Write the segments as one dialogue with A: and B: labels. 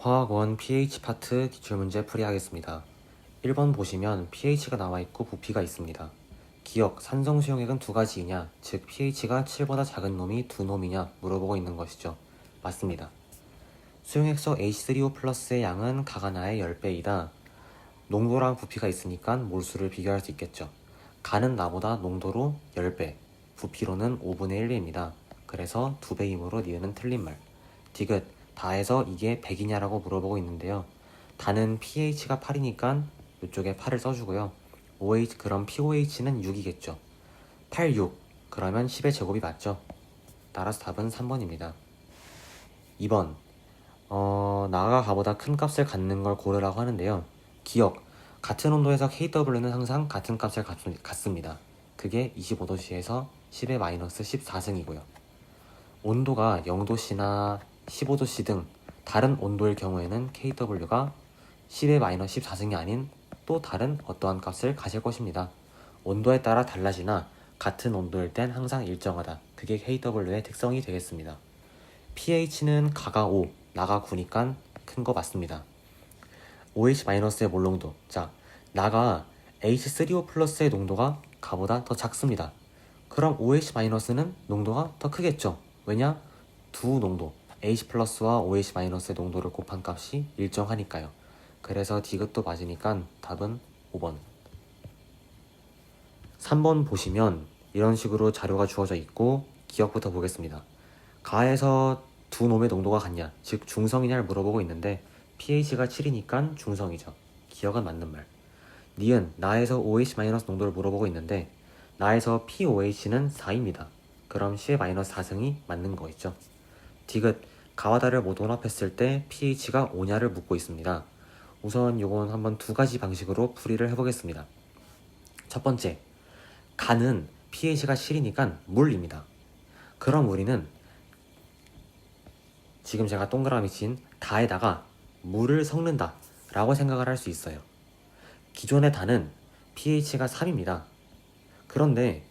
A: 화학 1 pH 파트 기출문제 풀이하겠습니다. 1번 보시면 pH가 나와있고 부피가 있습니다. 기억, 산성 수용액은 두 가지이냐, 즉 pH가 7보다 작은 놈이 두 놈이냐 물어보고 있는 것이죠. 맞습니다. 수용액소 H3O 플러스의 양은 각 하나의 10배이다. 농도랑 부피가 있으니까 몰수를 비교할 수 있겠죠. 가는 나보다 농도로 10배, 부피로는 5분의 1입니다. 그래서 2배이므로 니은은 틀린 말. 디귿, 다해서 이게 100이냐라고 물어보고 있는데요. 다는 pH가 8이니까 이쪽에 8을 써주고요. OH, 그럼 POH는 6이겠죠. 8, 6, 그러면 10의 제곱이 맞죠? 따라서 답은 3번입니다. 2번, 나가 가보다 큰 값을 갖는 걸 고르라고 하는데요. 기억, 같은 온도에서 KW는 항상 같은 값을 갖습니다. 그게 25도씨에서 10의 마이너스 14승이고요. 온도가 0도씨나 15도씨 등 다른 온도일 경우에는 KW가 10의 마이너스 14승이 아닌 또 다른 어떠한 값을 가질 것입니다. 온도에 따라 달라지나 같은 온도일 땐 항상 일정하다. 그게 KW의 특성이 되겠습니다. pH는 가가 5, 나가 9니까 큰 거 맞습니다. OH-의 몰농도. 자, 나가 H3O 플러스의 농도가 가보다 더 작습니다. 그럼 OH-는 농도가 더 크겠죠. 왜냐? 두 농도 H 플러스와 OH-의 농도를 곱한 값이 일정하니까요. 그래서 디귿도 맞으니까 답은 5번. 3번 보시면 이런 식으로 자료가 주어져 있고 기억부터 보겠습니다. 가에서 두 놈의 농도가 같냐, 즉 중성이냐를 물어보고 있는데 pH가 7이니까 중성이죠. 기억은 맞는 말. 니은, 나에서 OH- 농도를 물어보고 있는데 나에서 POH는 4입니다. 그럼 C의 마이너스 4승이 맞는 거 있죠. 디귿, 가와 다를 모두 혼합했을 때 pH가 5냐를 묻고 있습니다. 우선 요건 한번 두 가지 방식으로 풀이를 해보겠습니다. 첫 번째, 가는 pH가 7이니까 물입니다. 그럼 우리는 지금 제가 동그라미 친 가에다가 물을 섞는다 라고 생각을 할 수 있어요. 기존의 다는 pH가 3입니다. 그런데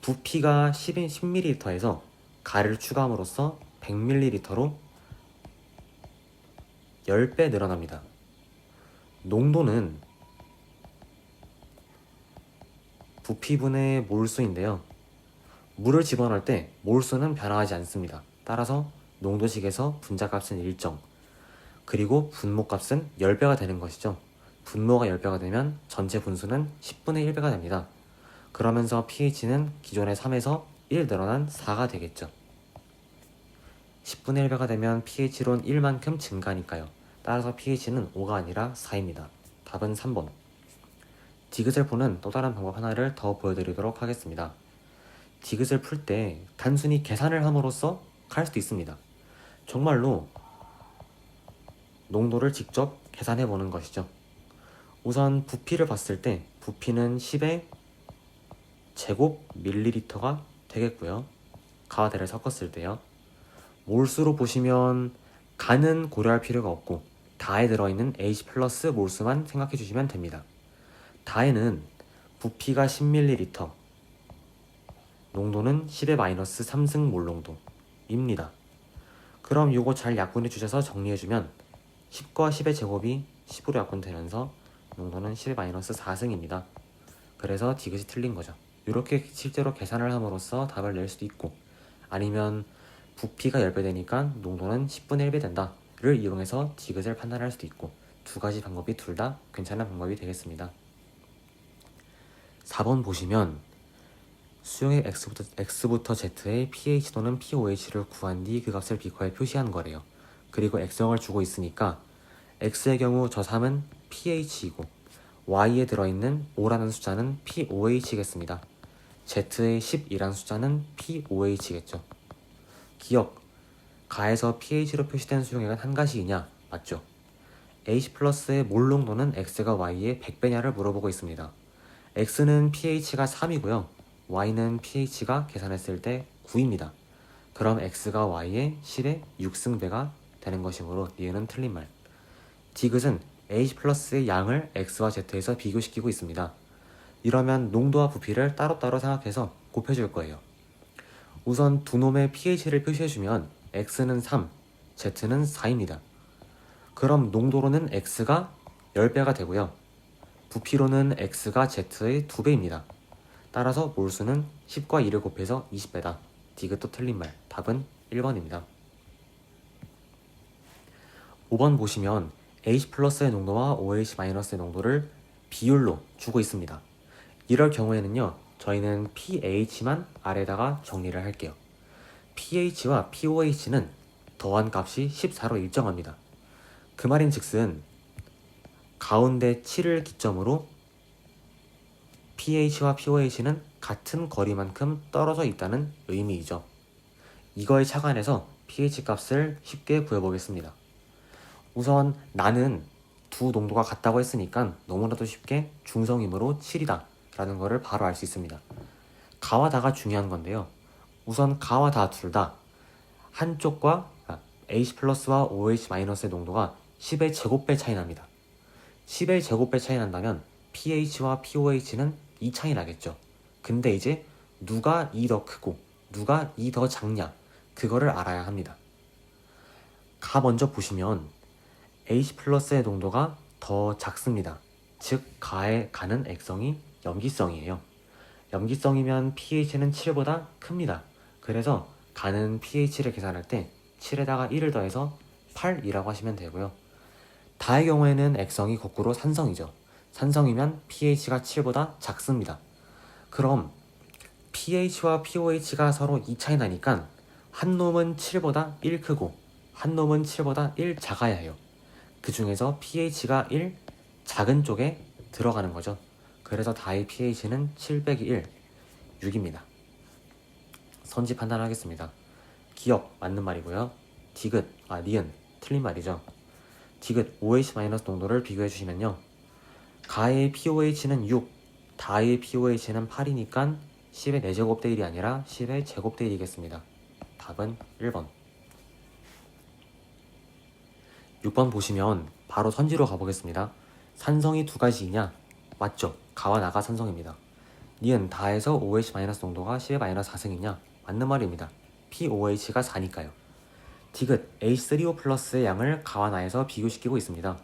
A: 부피가 10ml에서 가를 추가함으로써 100ml로 10배 늘어납니다. 농도는 부피분의 몰수인데요. 물을 집어넣을 때 몰수는 변화하지 않습니다. 따라서 농도식에서 분자값은 일정, 그리고 분모값은 10배가 되는 것이죠. 분모가 10배가 되면 전체 분수는 10분의 1배가 됩니다. 그러면서 pH는 기존의 3에서 1 늘어난 4가 되겠죠. 10분의 1배가 되면 pH로는 1만큼 증가하니까요. 따라서 pH는 5가 아니라 4입니다. 답은 3번. 디귿을 푸는 또 다른 방법 하나를 더 보여드리도록 하겠습니다. 디귿을 풀 때 단순히 계산을 함으로써 갈 수도 있습니다. 정말로 농도를 직접 계산해 보는 것이죠. 우선 부피를 봤을 때 부피는 10의 제곱 밀리리터가 되겠고요. 가와 대를 섞었을 때요. 몰수로 보시면 가는 고려할 필요가 없고 다에 들어있는 H 플러스 몰수만 생각해 주시면 됩니다. 다에는 부피가 10ml, 농도는 10의 마이너스 3승 몰농도입니다. 그럼 요거 잘 약분해 주셔서 정리해주면 10과 10의 제곱이 10으로 약분되면서 농도는 10의 마이너스 4승입니다. 그래서 디귿이 틀린 거죠. 이렇게 실제로 계산을 함으로써 답을 낼 수도 있고, 아니면 부피가 10배 되니까 농도는 10분의 1배 된다 를 이용해서 디귿을 판단할 수도 있고, 두 가지 방법이 둘 다 괜찮은 방법이 되겠습니다. 4번 보시면 수용액 X부터 Z의 pH 또는 POH를 구한 뒤 그 값을 비커에 표시한 거래요. 그리고 X형을 주고 있으니까 X의 경우 저 3은 pH이고 Y에 들어있는 5라는 숫자는 POH겠습니다. Z의 10이라는 숫자는 POH겠죠. 기억, 가에서 pH로 표시된 수용액은 한 가지이냐? 맞죠? H 플러스의 몰농도는 X가 Y의 100배냐를 물어보고 있습니다. X는 pH가 3이고요. Y는 pH가 계산했을 때 9입니다. 그럼 X가 Y의 10의 6승배가 되는 것이므로 니은은 틀린 말. 디귿은 H 플러스의 양을 X와 Z에서 비교시키고 있습니다. 이러면 농도와 부피를 따로따로 생각해서 곱해줄 거예요. 우선 두 놈의 pH를 표시해주면 X는 3, Z는 4입니다. 그럼 농도로는 X가 10배가 되고요. 부피로는 X가 Z의 2배입니다. 따라서 몰수는 10과 2를 곱해서 20배다. 디귿도 틀린 말. 답은 1번입니다. 5번 보시면 H 플러스의 농도와 OH 마이너스의 농도를 비율로 주고 있습니다. 이럴 경우에는요, 저희는 pH만 아래다가 정리를 할게요. pH와 pOH는 더한 값이 14로 일정합니다. 그 말인 즉슨 가운데 7을 기점으로 pH와 pOH는 같은 거리만큼 떨어져 있다는 의미이죠. 이거에 착안해서 pH 값을 쉽게 구해보겠습니다. 우선 나는 두 농도가 같다고 했으니까 너무나도 쉽게 중성이므로 7이다 라는 거를 바로 알 수 있습니다. 가와 다가 중요한 건데요. 우선 가와 다 둘 다 한쪽과 H 플러스와 OH 마이너스의 농도가 10의 제곱배 차이 납니다. 10의 제곱배 차이 난다면 pH와 pOH는 2 차이 나겠죠. 근데 이제 누가 2 더 크고 누가 2 더 작냐, 그거를 알아야 합니다. 가 먼저 보시면 H 플러스의 농도가 더 작습니다. 즉 가에 가는 액성이 염기성이에요. 염기성이면 pH는 7보다 큽니다. 그래서 가는 pH를 계산할 때 7에다가 1을 더해서 8이라고 하시면 되고요. 다의 경우에는 액성이 거꾸로 산성이죠. 산성이면 pH가 7보다 작습니다. 그럼 pH와 pOH가 서로 2 차이 나니까 한 놈은 7보다 1 크고 한 놈은 7보다 1 작아야 해요. 그 중에서 pH가 1 작은 쪽에 들어가는 거죠. 그래서 다의 pH는 7 빼기 1, 6입니다. 선지 판단하겠습니다. 기억 맞는 말이고요. 디귿, 니은 틀린 말이죠. 디귿 OH 마이너스 농도를 비교해 주시면요. 가의 pOH는 6, 다의 pOH는 8이니까 10의 4제곱 대 1이 아니라 10의 제곱 대 1이겠습니다. 답은 1번. 6번 보시면 바로 선지로 가보겠습니다. 산성이 두 가지이냐? 맞죠? 가와 나가 산성입니다. 니은 다에서 OH 마이너스 농도가 10의 마이너스 4승이냐? 맞는 말입니다. pOH가 4니까요. 디귿 H3O 플러스의 양을 가와 나에서 비교시키고 있습니다.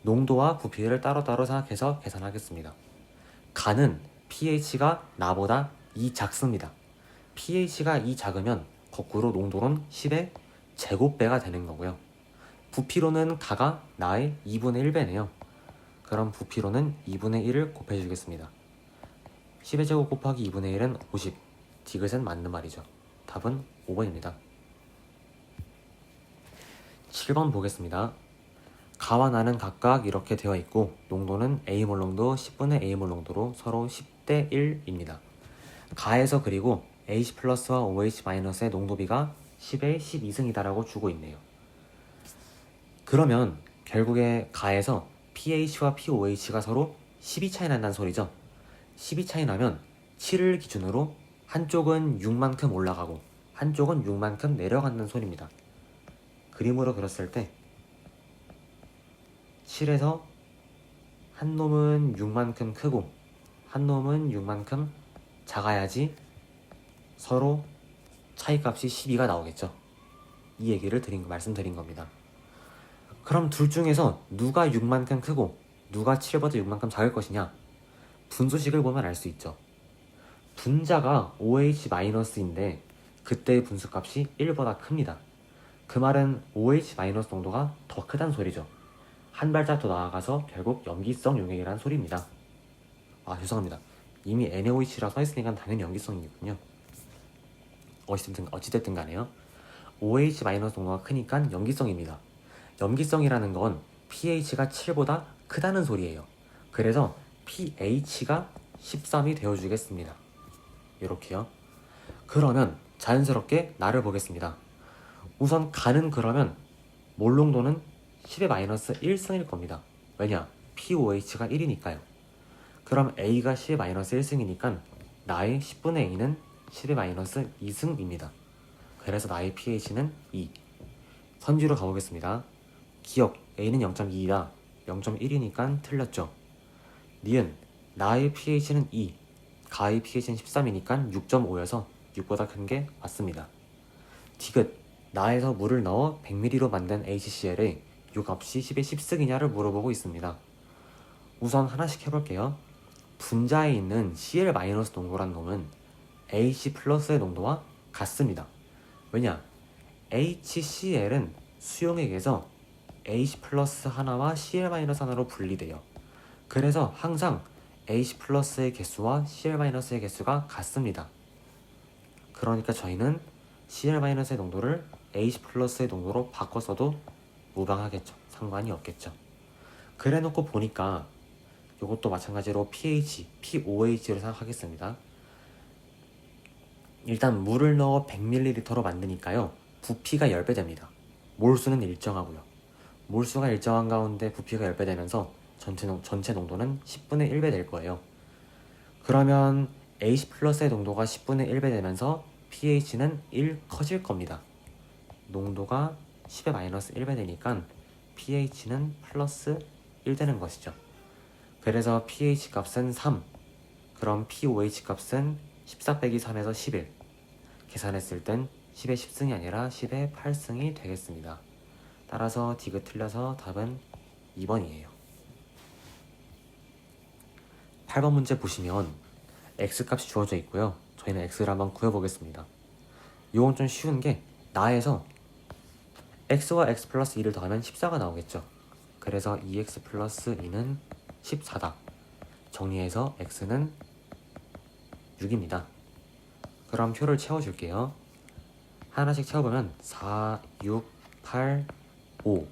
A: 농도와 부피를 따로따로 생각해서 계산하겠습니다. 가는 pH가 나보다 2 작습니다. pH가 2 작으면 거꾸로 농도는 10의 제곱배가 되는 거고요. 부피로는 가가 나의 2분의 1배네요. 그럼 부피로는 2분의 1을 곱해주겠습니다. 10의 제곱 곱하기 2분의 1은 50. 디귿은 맞는 말이죠. 답은 5번입니다. 7번 보겠습니다. 가와 나는 각각 이렇게 되어 있고 농도는 A몰 농도 10분의 A몰 농도로 서로 10대 1입니다. 가에서 그리고 H 플러스와 OH 마이너스의 농도비가 10의 12승이다라고 주고 있네요. 그러면 결국에 가에서 pH와 pOH가 서로 12 차이 난다는 소리죠. 12 차이 나면 7을 기준으로 한쪽은 6만큼 올라가고 한쪽은 6만큼 내려간다는 소리입니다. 그림으로 그렸을 때 7에서 한 놈은 6만큼 크고 한 놈은 6만큼 작아야지 서로 차이값이 12가 나오겠죠. 이 얘기를 말씀드린 겁니다. 그럼 둘 중에서 누가 6만큼 크고 누가 7보다 6만큼 작을 것이냐? 분수식을 보면 알 수 있죠. 분자가 OH-인데 그때의 분수값이 1보다 큽니다. 그 말은 OH- 농도가 더 크다는 소리죠. 한 발짝 더 나아가서 결국 염기성 용액이라는 소리입니다. 죄송합니다. 이미 NaOH라고 써있으니까 당연히 염기성이군요. 어찌됐든 간에요. OH- 농도가 크니까 염기성입니다. 염기성이라는 건 pH가 7보다 크다는 소리예요. 그래서 pH가 13이 되어주겠습니다. 이렇게요. 그러면 자연스럽게 나를 보겠습니다. 우선 가는 그러면 몰 농도는 10의 마이너스 1승일 겁니다. 왜냐? pOH가 1이니까요. 그럼 A가 10의 마이너스 1승이니까 나의 10분의 A는 10의 마이너스 2승입니다. 그래서 나의 pH는 2. 선지로 가보겠습니다. 기억 A는 0.2이다. 0.1이니까 틀렸죠. 니은 나의 pH는 2, 가의 pH는 13이니까 6.5여서 6보다 큰 게 맞습니다. 디귿 나에서 물을 넣어 100ml로 만든 HCl에 요 값이 10의 10승이냐를 물어보고 있습니다. 우선 하나씩 해볼게요. 분자에 있는 Cl- 농도란 놈은 AC 플러스의 농도와 같습니다. 왜냐? HCl은 수용액에서 AC 플러스 하나와 Cl- 하나로 분리돼요. 그래서 항상 AC 플러스의 개수와 Cl- 의 개수가 같습니다. 그러니까 저희는 Cl- 의 농도를 AC 플러스의 농도로 바꿔서도 무방하겠죠. 상관이 없겠죠. 그래 놓고 보니까 이것도 마찬가지로 pH, POH로 생각하겠습니다. 일단 물을 넣어 100ml로 만드니까요. 부피가 10배 됩니다. 몰수는 일정하고요. 몰수가 일정한 가운데 부피가 10배 되면서 전체 농도는 10분의 1배 될 거예요. 그러면 AC 플러스의 농도가 10분의 1배 되면서 pH는 1 커질 겁니다. 농도가 10의 마이너스 1배 되니까 pH는 플러스 1 되는 것이죠. 그래서 pH 값은 3, 그럼 pOH 값은 14 빼기 3에서 11. 계산했을 땐 10의 10승이 아니라 10의 8승이 되겠습니다. 따라서 디귿 틀려서 답은 2번이에요. 8번 문제 보시면 x값이 주어져 있고요. 저희는 x를 한번 구해보겠습니다. 이건 좀 쉬운 게 나에서 x와 x 플러스 2를 더하면 14가 나오겠죠. 그래서 2x 플러스 2는 14다. 정리해서 x는 6입니다. 그럼 표를 채워줄게요. 하나씩 채워보면 4, 6, 8, 5.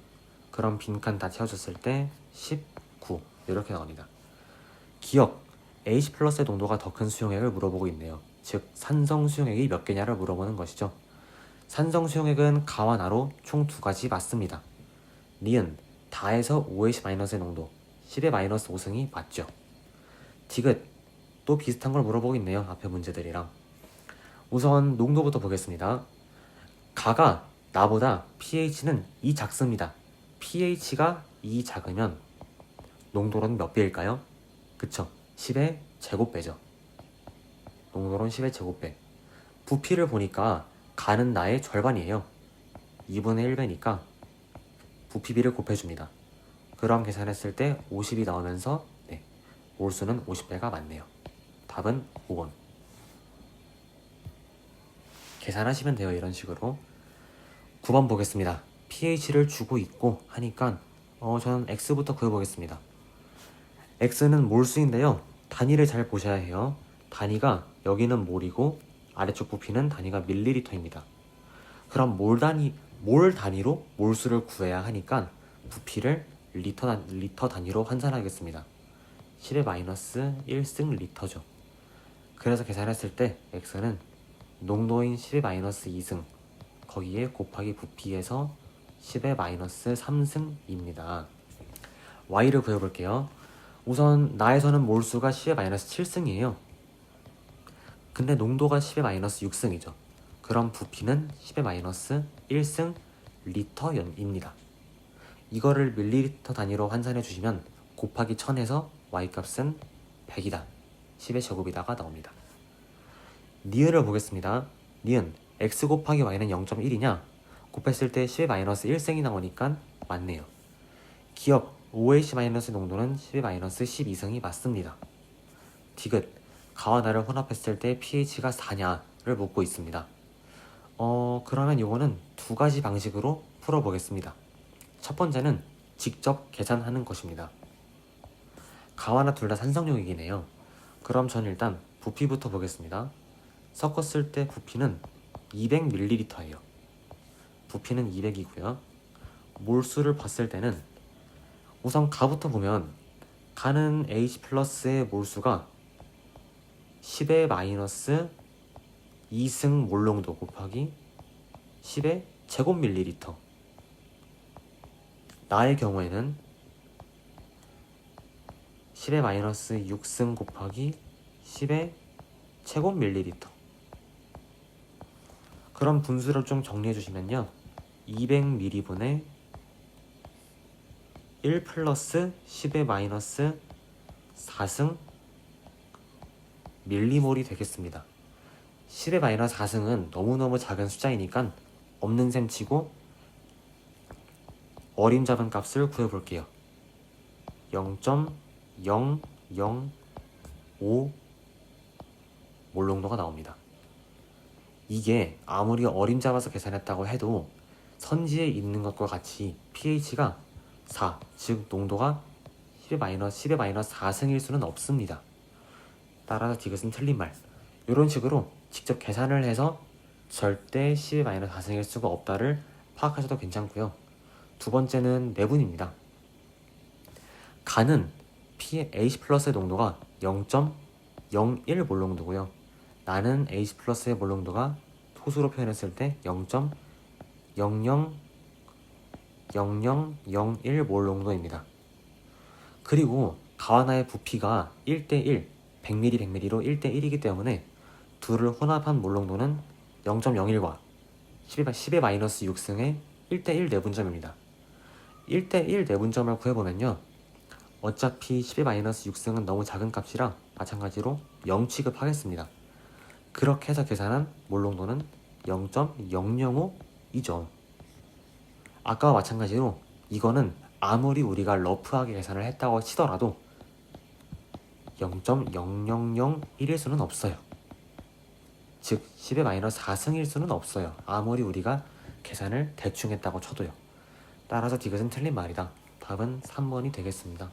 A: 그럼 빈칸 다 채워줬을 때 19 이렇게 나옵니다. 기억, H 플러스의 농도가 더 큰 수용액을 물어보고 있네요. 즉 산성 수용액이 몇 개냐를 물어보는 것이죠. 산성 수용액은 가와 나로 총 2가지 맞습니다. 니은 다에서 OH-의 농도 10의 마이너스 5승이 맞죠. 디귿 또 비슷한 걸 물어보고 있네요. 앞에 문제들이랑. 우선 농도부터 보겠습니다. 가가 나보다 pH는 2 작습니다. pH가 2 작으면 농도로는 몇 배일까요? 그쵸, 10의 제곱배죠. 농도로는 10의 제곱배. 부피를 보니까 가는 나의 절반이에요. 2분의 1배니까 부피비를 곱해줍니다. 그럼 계산했을 때 50이 나오면서 몰수는 50배가 맞네요. 답은 5번. 계산하시면 돼요. 이런 식으로. 9번 보겠습니다. pH를 주고 있고 하니까 저는 x부터 구해보겠습니다. x는 몰수인데요. 단위를 잘 보셔야 해요. 단위가 여기는 몰이고 아래쪽 부피는 단위가 밀리리터입니다. 그럼 몰 단위로 몰수를 구해야 하니까 부피를 리터 단위로 환산하겠습니다. 10의 마이너스 1승 리터죠. 그래서 계산했을 때 x는 농도인 10의 마이너스 2승 거기에 곱하기 부피에서 10의 마이너스 3승입니다. y를 구해볼게요. 우선 나에서는 몰수가 10의 마이너스 7승이에요. 근데 농도가 10의 마이너스 6승이죠. 그럼 부피는 10의 마이너스 1승 리터입니다. 이거를 밀리리터 단위로 환산해 주시면 곱하기 1000에서 y값은 100이다. 10의 제곱이다가 나옵니다. 니은을 보겠습니다. 니은 x 곱하기 y는 0.1이냐? 곱했을 때 10의 마이너스 1승이 나오니까 맞네요. 기억 OH- 농도는 10의 마이너스 12승이 맞습니다. 디귿 가와 나를 혼합했을 때 pH가 4냐를 묻고 있습니다. 그러면 이거는 2가지 방식으로 풀어보겠습니다. 첫 번째는 직접 계산하는 것입니다. 가와나 둘 다 산성용액이네요. 그럼 전 일단 부피부터 보겠습니다. 섞었을 때 부피는 200ml예요. 부피는 200이고요. 몰수를 봤을 때는 우선 가부터 보면 가는 H 플러스의 몰수가 10의 마이너스 2승 몰농도 곱하기 10의 제곱밀리리터. 나의 경우에는 10의 마이너스 6승 곱하기 10의 제곱밀리리터. 그럼 분수를 좀 정리해 주시면요. 200ml분의 1 플러스 10의 마이너스 4승 밀리몰이 되겠습니다. 10의 마이너스 4승은 너무너무 작은 숫자이니까 없는 셈 치고 어림잡은 값을 구해볼게요. 0.005 몰롱도가 나옵니다. 이게 아무리 어림잡아서 계산했다고 해도 선지에 있는 것과 같이 pH가 4, 즉 농도가 10의 마이너스 4승일 수는 없습니다. 따라서 디귿은 틀린 말. 이런 식으로 직접 계산을 해서 절대 10의 마이너스 4승일 수가 없다를 파악하셔도 괜찮고요. 두 번째는 내분입니다. 간은 AH 플러스의 농도가 0.01 몰롱도고요. 나는 AH 플러스의 몰롱도가 소수로 표현했을 때 0.0001 몰롱도입니다. 그리고 가와나의 부피가 1대1, 100ml, 100ml로 1대1이기 때문에 둘을 혼합한 몰롱도는 0.01과 10의 마이너스 6승의 1대1 내분점입니다. 1대1 내분점을 구해보면요. 어차피 10의 마이너스 6승은 너무 작은 값이라 마찬가지로 0 취급하겠습니다. 그렇게 해서 계산한 몰롱도는 0.005이죠. 아까와 마찬가지로 이거는 아무리 우리가 러프하게 계산을 했다고 치더라도 0.0001일 수는 없어요. 즉 10의 마이너스 4승일 수는 없어요. 아무리 우리가 계산을 대충 했다고 쳐도요. 따라서 디귿은 틀린 말이다. 답은 3번이 되겠습니다.